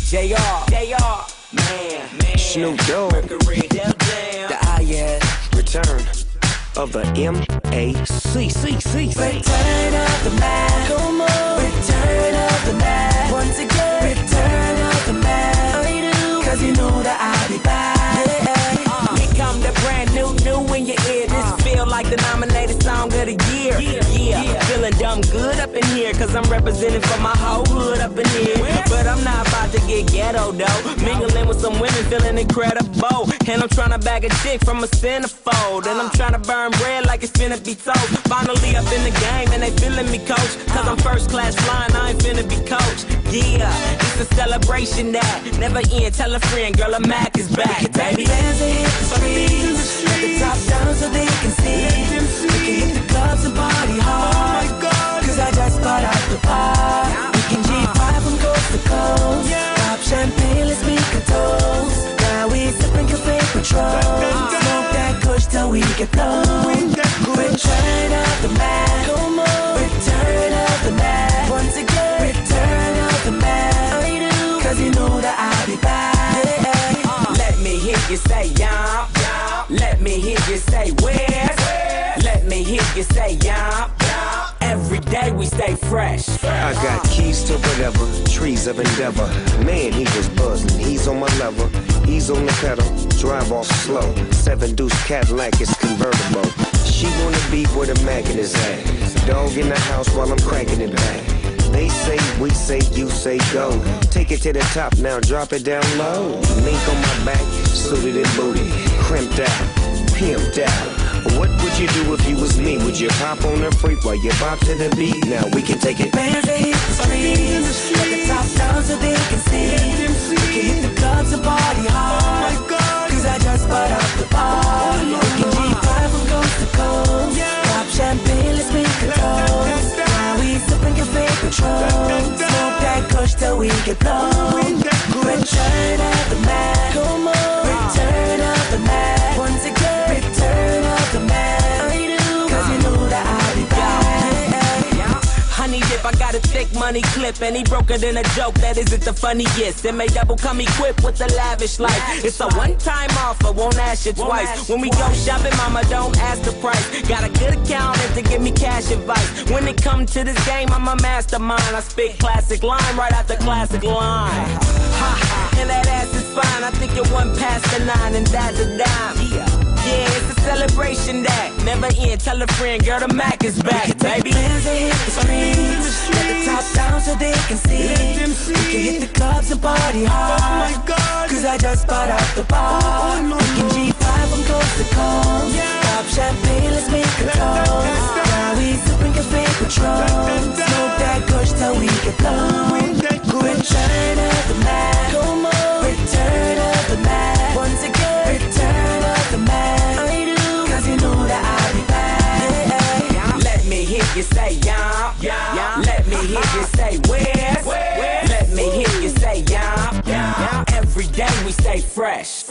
JR, man, Snoop Dogg, Mercury, the return of the M.A.C. Return of the Mac, come on. Return of the Mac, once again. Return of the Mac, cause you know that I'll be back. Here come the brand new in your ear. This feel like the nominated song of the year. Yeah. Feeling dumb good up in here, cause I'm representing for my whole hood up in here. But I'm not about to get ghetto though. Mingling with some women, feeling incredible. And I'm trying to bag a chick from a centerfold. And I'm trying to burn bread like it's finna be told. Finally up in the game and they feeling me, coach. Cause I'm first class flying, I ain't finna be coach. Yeah, it's a celebration that never end. Tell a friend, girl, a Mac is back, baby. Bands that hit the streets, let the top down so they can see. We can hit the clubs and party hard, cause I just got out the bar. We can G5 from coast to coast, pop champagne, let's make a toast. Now we sipping cafe Patron, smoke that kush till we get blown. Return of the Mac, come on. Return of the Mac, once again. Return of the Mac, cause you know that I'll be back. Let me hear you say yeah. Let me hear you say where. Let me hear you say yeah. Every day we stay fresh. I got keys to whatever, trees of endeavor. Man, he was buzzing, he's on my level. He's on the pedal, drive off slow. 7 Deuce Cadillac is convertible. She wanna be where the Mac in his ass. Dog in the house while I'm cranking it back. They say, we say, you say go. Take it to the top, now drop it down low. Mink on my back, suited and booty. Crimped out, pimped out. What would you do if you was me? Would you pop on the freak while you bop to the beat? Now we can take it. Bands that hit the streets, let the top down so they can see. We can hit the clubs and party hard, cause I just got out the bar. We can G5 from coast to coast, pop champagne, let's make a toast. Now we sipping cafe Patron, smoke that kush till we get blown. Return of the Mac, come on. Return of the Mac, once again. Return of the Mac, cause you know that I'll be back. Honey dip, I got a thick money clip, and he broke it in a joke that isn't the funniest. It may double come equipped with a lavish life. It's a one-time offer, won't ask you twice. When we go shopping, mama, don't ask the price. Got a good accountant to give me cash advice. When it come to this game, I'm a mastermind. I spit classic line right after classic line. And that ass is fine. I think it went past the 9, and that's a dime. Yeah, it's a celebration that never end. Tell a friend, girl, the Mac is back, baby. Bands that hit the streets, let the top down so they can see. We can hit the clubs and party hard, cause I just got out the bar. We can G5 from coast to coast, pop champagne, let's make a toast. Now we sipping cafe Patron, smoke that kush till we get blown. Return of the Mac, come on. Return of the Mac, once again. Return of the Mac, cause you know that I'll be back. Let me hear you say yeah. Let me hear you say where. Let me hear you say yeah. Every day we stay fresh.